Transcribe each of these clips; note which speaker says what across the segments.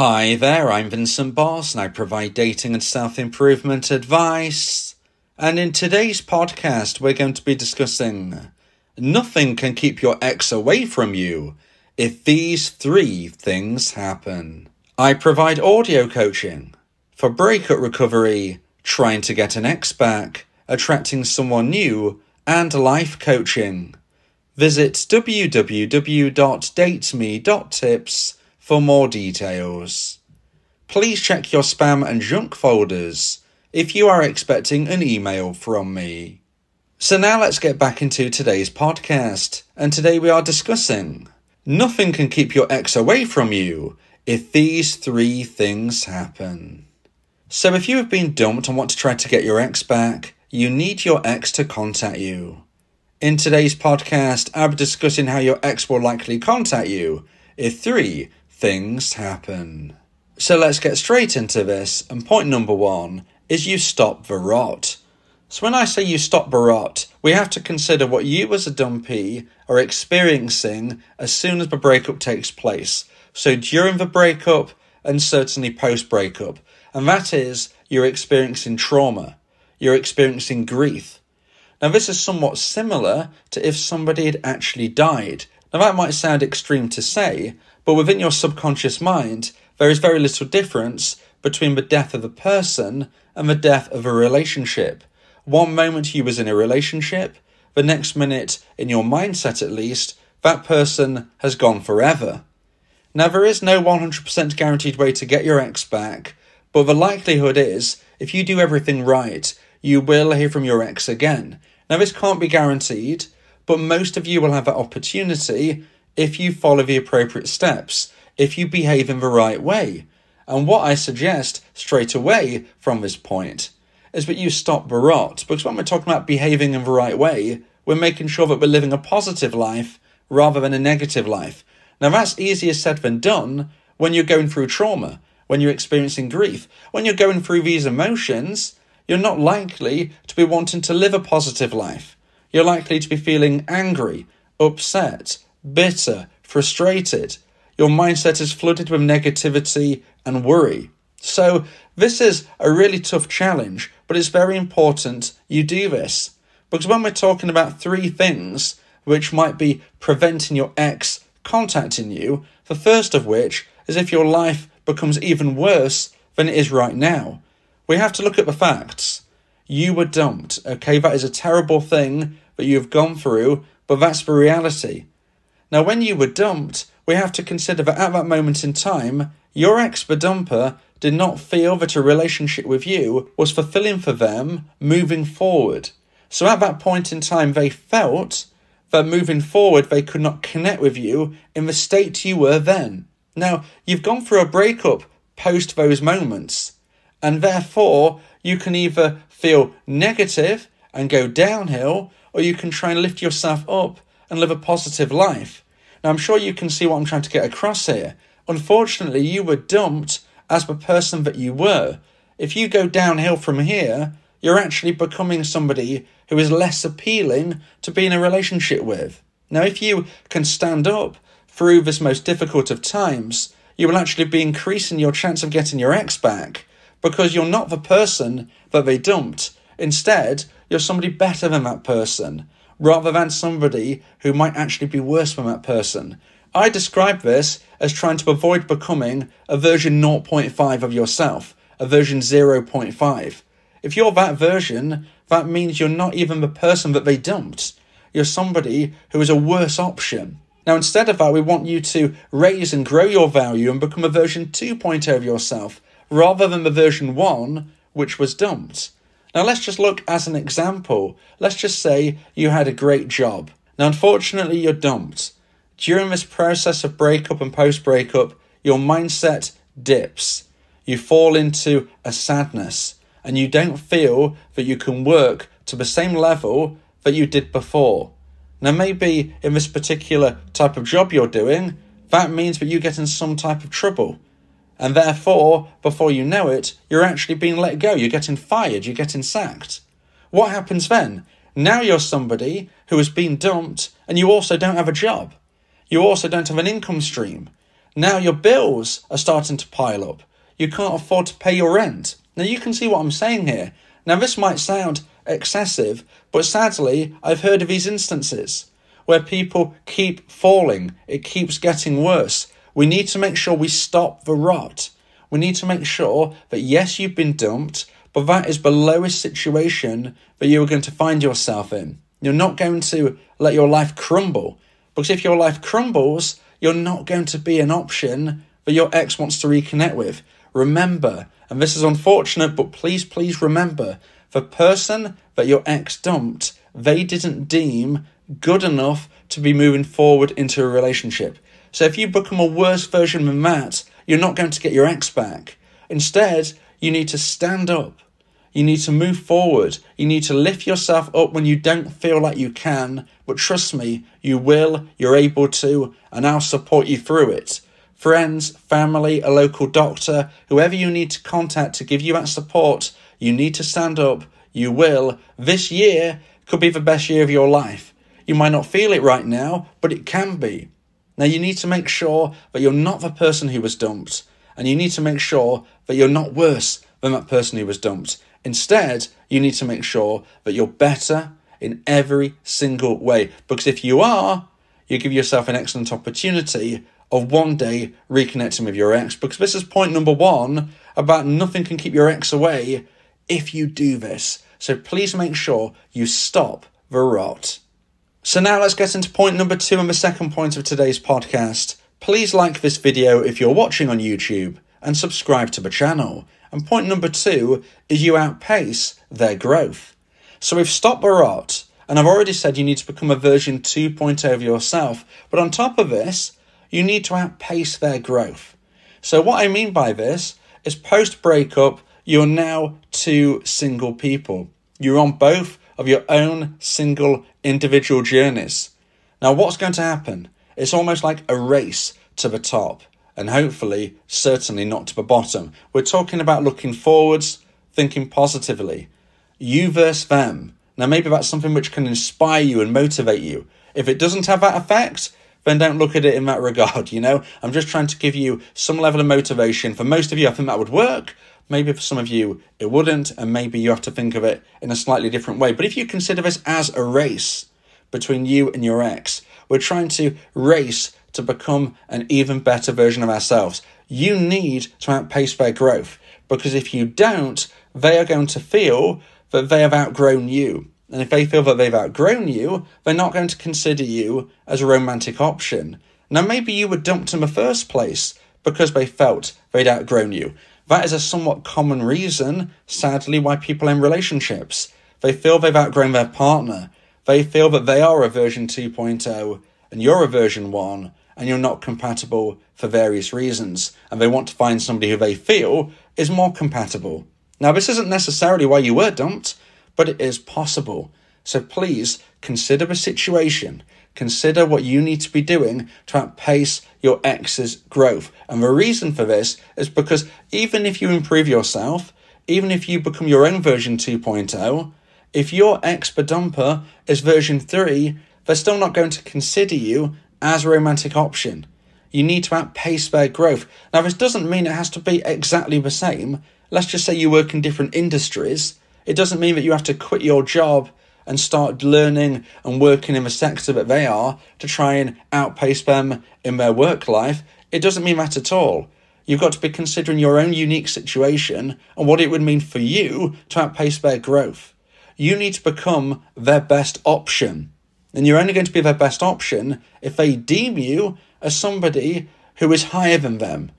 Speaker 1: Hi there, I'm Vincent Boss and I provide dating and self-improvement advice. And in today's podcast, we're going to be discussing nothing can keep your ex away from you if these three things happen. I provide audio coaching for breakup recovery, trying to get an ex back, attracting someone new, and life coaching. Visit www.dateme.tips for more details. Please check your spam and junk folders if you are expecting an email from me. So now let's get back into today's podcast, and today we are discussing nothing can keep your ex away from you if these three things happen. So if you have been dumped and want to try to get your ex back, you need your ex to contact you. In today's podcast, I'll be discussing how your ex will likely contact you if three things happen. So let's get straight into this, and point number one is you stop Verat. So when I say you stop Verat, we have to consider what you as a dumpee are experiencing as soon as the breakup takes place. So during the breakup and certainly post-breakup. And that is, you're experiencing trauma. You're experiencing grief. Now this is somewhat similar to if somebody had actually died. Now that might sound extreme to say, but within your subconscious mind, there is very little difference between the death of a person and the death of a relationship. One moment you was in a relationship, the next minute, in your mindset at least, that person has gone forever. Now there is no 100% guaranteed way to get your ex back, but the likelihood is, if you do everything right, you will hear from your ex again. Now this can't be guaranteed, but most of you will have that opportunity if you follow the appropriate steps, if you behave in the right way. And what I suggest straight away from this point is that you stop Verat, because when we're talking about behaving in the right way, we're making sure that we're living a positive life rather than a negative life. Now that's easier said than done when you're going through trauma, when you're experiencing grief. When you're going through these emotions, you're not likely to be wanting to live a positive life. You're likely to be feeling angry, upset, bitter, frustrated. Your mindset is flooded with negativity and worry. So this is a really tough challenge, but it's very important you do this. Because when we're talking about three things which might be preventing your ex contacting you, the first of which is if your life becomes even worse than it is right now. We have to look at the facts. You were dumped, okay? That is a terrible thing that you've gone through, but that's the reality. Now, when you were dumped, we have to consider that at that moment in time, your ex, the dumper, did not feel that a relationship with you was fulfilling for them moving forward. So at that point in time, they felt that moving forward, they could not connect with you in the state you were then. Now, you've gone through a breakup post those moments, and therefore you can either feel negative and go downhill, or you can try and lift yourself up and live a positive life. Now, I'm sure you can see what I'm trying to get across here. Unfortunately, you were dumped as the person that you were. If you go downhill from here, you're actually becoming somebody who is less appealing to be in a relationship with. Now, if you can stand up through this most difficult of times, you will actually be increasing your chance of getting your ex back, because you're not the person that they dumped. Instead, you're somebody better than that person, rather than somebody who might actually be worse than that person. I describe this as trying to avoid becoming a version 0.5 of yourself, a version 0.5. If you're that version, that means you're not even the person that they dumped. You're somebody who is a worse option. Now, instead of that, we want you to raise and grow your value and become a version 2.0 of yourself, rather than the version 1, which was dumped. Now, let's just look as an example. Let's just say you had a great job. Now, unfortunately, you're dumped. During this process of breakup and post-breakup, your mindset dips. You fall into a sadness, and you don't feel that you can work to the same level that you did before. Now, maybe in this particular type of job you're doing, that means that you get in some type of trouble. And therefore, before you know it, you're actually being let go. You're getting fired. You're getting sacked. What happens then? Now you're somebody who has been dumped, and you also don't have a job. You also don't have an income stream. Now your bills are starting to pile up. You can't afford to pay your rent. Now you can see what I'm saying here. Now this might sound excessive, but sadly I've heard of these instances where people keep falling. It keeps getting worse. We need to make sure we stop the rot. We need to make sure that yes, you've been dumped, but that is the lowest situation that you are going to find yourself in. You're not going to let your life crumble, because if your life crumbles, you're not going to be an option that your ex wants to reconnect with. Remember, and this is unfortunate, but please remember, the person that your ex dumped, they didn't deem good enough to be moving forward into a relationship. So if you become a worse version than that, you're not going to get your ex back. Instead, you need to stand up. You need to move forward. You need to lift yourself up when you don't feel like you can. But trust me, you will, you're able to, and I'll support you through it. Friends, family, a local doctor, whoever you need to contact to give you that support, you need to stand up. You will. This year could be the best year of your life. You might not feel it right now, but it can be. Now you need to make sure that you're not the person who was dumped, and you need to make sure that you're not worse than that person who was dumped. Instead, you need to make sure that you're better in every single way, because if you are, you give yourself an excellent opportunity of one day reconnecting with your ex, because this is point number 1 about nothing can keep your ex away if you do this. So please make sure you stop the rot. So now let's get into point number 2 and the second point of today's podcast. Please like this video if you're watching on YouTube and subscribe to the channel. And point number 2 is you outpace their growth. So we've stopped the rot, and I've already said you need to become a version 2.0 of yourself. But on top of this, you need to outpace their growth. So what I mean by this is post-breakup, you're now 2 single people. You're on both of your own single individual journeys. Now what's going to happen? It's almost like a race to the top, and hopefully, certainly not to the bottom. We're talking about looking forwards, thinking positively. You versus them. Now maybe that's something which can inspire you and motivate you. If it doesn't have that effect, then don't look at it in that regard, I'm just trying to give you some level of motivation. For most of you, I think that would work. Maybe for some of you, it wouldn't, and maybe you have to think of it in a slightly different way. But if you consider this as a race between you and your ex, we're trying to race to become an even better version of ourselves. You need to outpace their growth, because if you don't, they are going to feel that they have outgrown you. And if they feel that they've outgrown you, they're not going to consider you as a romantic option. Now, maybe you were dumped in the first place because they felt they'd outgrown you. That is a somewhat common reason, sadly, why people are in relationships. They feel they've outgrown their partner. They feel that they are a version 2.0 and you're a version 1, and you're not compatible for various reasons. And they want to find somebody who they feel is more compatible. Now, this isn't necessarily why you were dumped, but it is possible. So please consider the situation. Consider what you need to be doing to outpace your ex's growth. And the reason for this is because even if you improve yourself, even if you become your own version 2.0, if your ex the dumper is version 3, they're still not going to consider you as a romantic option. You need to outpace their growth. Now, this doesn't mean it has to be exactly the same. Let's just say you work in different industries. It doesn't mean that you have to quit your job and start learning and working in the sector that they are to try and outpace them in their work life. It doesn't mean that at all. You've got to be considering your own unique situation and what it would mean for you to outpace their growth. You need to become their best option. And you're only going to be their best option if they deem you as somebody who is higher than them.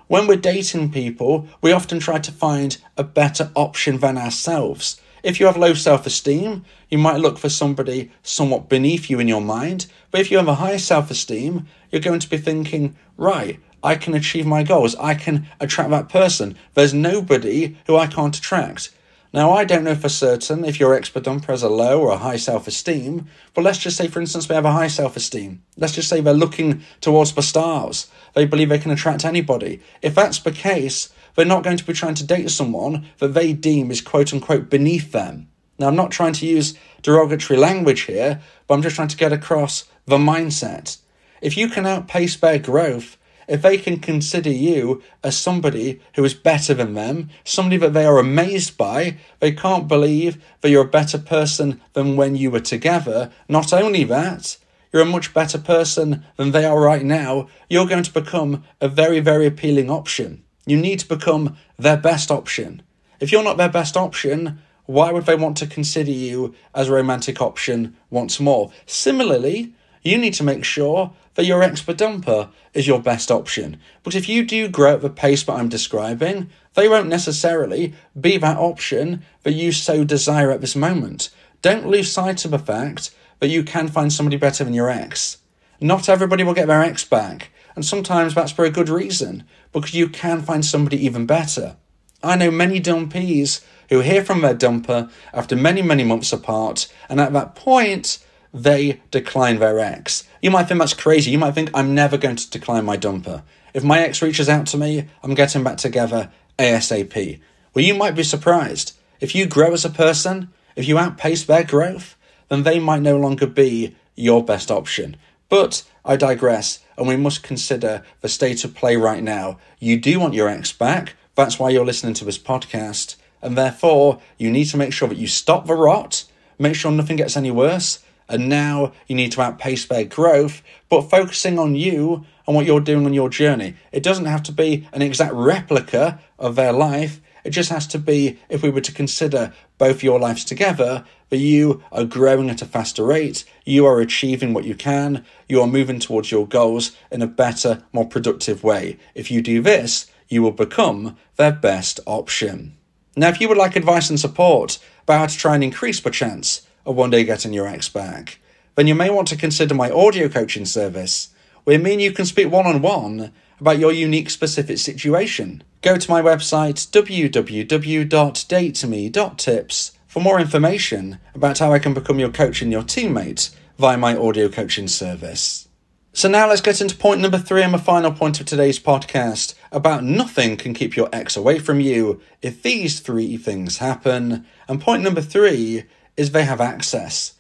Speaker 1: When we're dating people, we often try to find a better option than ourselves. If you have low self-esteem, you might look for somebody somewhat beneath you in your mind. But if you have a high self-esteem, you're going to be thinking, right, I can achieve my goals. I can attract that person. There's nobody who I can't attract. Now, I don't know for certain if your ex-dumper has a low or a high self-esteem, but let's just say, for instance, they have a high self-esteem. Let's just say they're looking towards the stars. They believe they can attract anybody. If that's the case, they're not going to be trying to date someone that they deem is quote-unquote beneath them. Now, I'm not trying to use derogatory language here, but I'm just trying to get across the mindset. If you can outpace their growth, if they can consider you as somebody who is better than them, somebody that they are amazed by, they can't believe that you're a better person than when you were together. Not only that, you're a much better person than they are right now. You're going to become a very, very appealing option. You need to become their best option. If you're not their best option, why would they want to consider you as a romantic option once more? Similarly, you need to make sure that your ex-dumper is your best option. But if you do grow at the pace that I'm describing, they won't necessarily be that option that you so desire at this moment. Don't lose sight of the fact that you can find somebody better than your ex. Not everybody will get their ex back, and sometimes that's for a good reason, because you can find somebody even better. I know many dumpees who hear from their dumper after many, many months apart, and at that point, they decline their ex. You might think that's crazy. You might think, I'm never going to decline my dumper. If my ex reaches out to me, I'm getting back together ASAP. Well, you might be surprised. If you grow as a person, if you outpace their growth, then they might no longer be your best option. But I digress, and we must consider the state of play right now. You do want your ex back. That's why you're listening to this podcast. And therefore, you need to make sure that you stop the rot, make sure nothing gets any worse, and now you need to outpace their growth, but focusing on you and what you're doing on your journey. It doesn't have to be an exact replica of their life. It just has to be, if we were to consider both your lives together, that you are growing at a faster rate, you are achieving what you can, you are moving towards your goals in a better, more productive way. If you do this, you will become their best option. Now, if you would like advice and support about how to try and increase the chance of one day getting your ex back, then you may want to consider my audio coaching service, where me and you can speak one-on-one about your unique specific situation. Go to my website, www.datetome.tips, for more information about how I can become your coach and your teammate via my audio coaching service. So now let's get into point number 3 and the final point of today's podcast about nothing can keep your ex away from you if these 3 things happen. And point number 3 is they have access.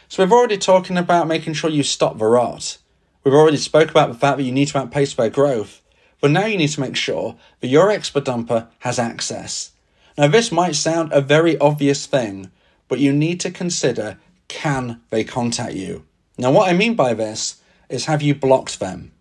Speaker 1: So we've already talking about making sure you stop the rot. We've already spoke about the fact that you need to outpace their growth. But now you need to make sure that your ex-dumper has access. Now this might sound a very obvious thing, but you need to consider, can they contact you? Now what I mean by this is, have you blocked them?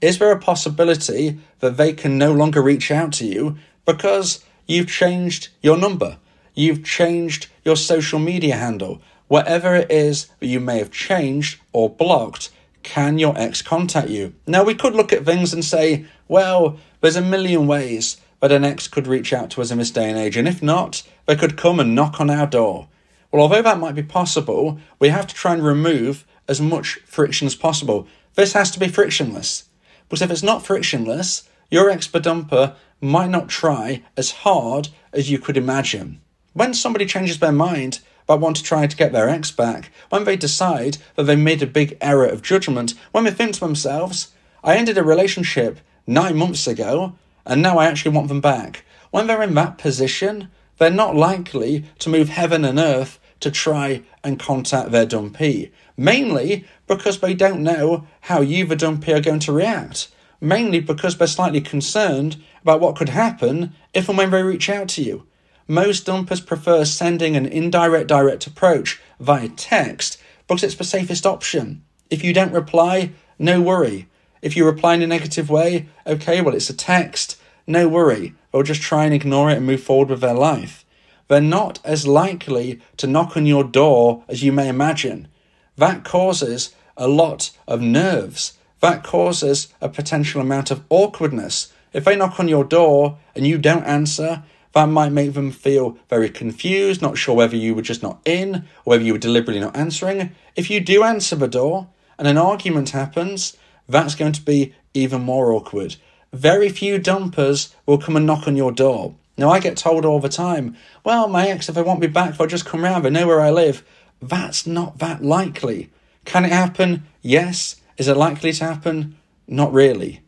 Speaker 1: Is there a possibility that they can no longer reach out to you because you've changed your number? You've changed your social media handle. Whatever it is that you may have changed or blocked, can your ex contact you? Now, we could look at things and say, well, there's a million ways that an ex could reach out to us in this day and age, and if not, they could come and knock on our door. Well, although that might be possible, we have to try and remove as much friction as possible. This has to be frictionless. But if it's not frictionless, your ex-dumper might not try as hard as you could imagine. When somebody changes their mind about wanting to try to get their ex back, when they decide that they made a big error of judgment, when they think to themselves, I ended a relationship 9 months ago, and now I actually want them back. When they're in that position, they're not likely to move heaven and earth to try and contact their dumpee. Mainly because they don't know how you, the dumpee, are going to react. Mainly because they're slightly concerned about what could happen if and when they reach out to you. Most dumpers prefer sending an indirect direct approach via text because it's the safest option. If you don't reply, no worry. If you reply in a negative way, okay, well, it's a text, no worry. They'll just try and ignore it and move forward with their life. They're not as likely to knock on your door as you may imagine. That causes a lot of nerves. That causes a potential amount of awkwardness. If they knock on your door and you don't answer, that might make them feel very confused, not sure whether you were just not in, or whether you were deliberately not answering. If you do answer the door and an argument happens, that's going to be even more awkward. Very few dumpers will come and knock on your door. Now, I get told all the time, well, my ex, if they want me back, they'll just come round, they know where I live. That's not that likely. Can it happen? Yes. Is it likely to happen? Not really.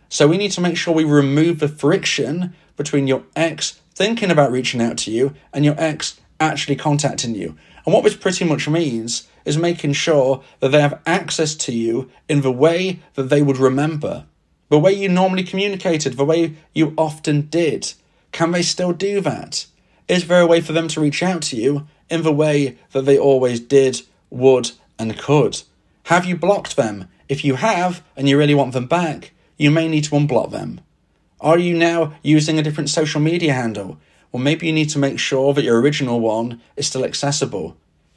Speaker 1: So we need to make sure we remove the friction between your ex thinking about reaching out to you and your ex actually contacting you. And what this pretty much means is making sure that they have access to you in the way that they would remember. the way you normally communicated, the way you often did? Can they still do that? Is there a way for them to reach out to you in the way that they always did, would, and could? Have you blocked them? If you have, and you really want them back, you may need to unblock them. Are you now using a different social media handle? Well, maybe you need to make sure that your original one is still accessible.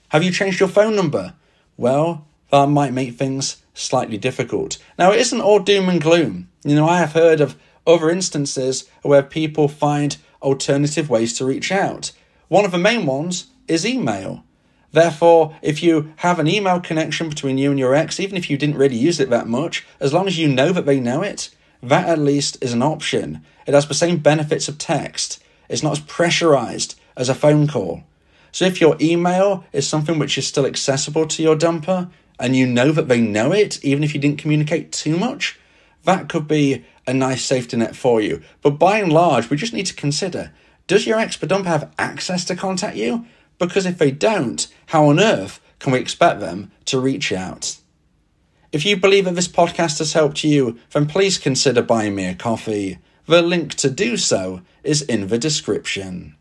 Speaker 1: Have you changed your phone number? Well, that might make things slightly difficult. Now, it isn't all doom and gloom. I have heard of other instances where people find alternative ways to reach out. One of the main ones is email. Therefore, if you have an email connection between you and your ex, even if you didn't really use it that much, as long as you know that they know it, that at least is an option. It has the same benefits of text. It's not as pressurized as a phone call. So if your email is something which is still accessible to your dumper, and you know that they know it, even if you didn't communicate too much, that could be a nice safety net for you. But by and large, we just need to consider, does your ex-dumper have access to contact you? Because if they don't, how on earth can we expect them to reach out? If you believe that this podcast has helped you, then please consider buying me a coffee. The link to do so is in the description.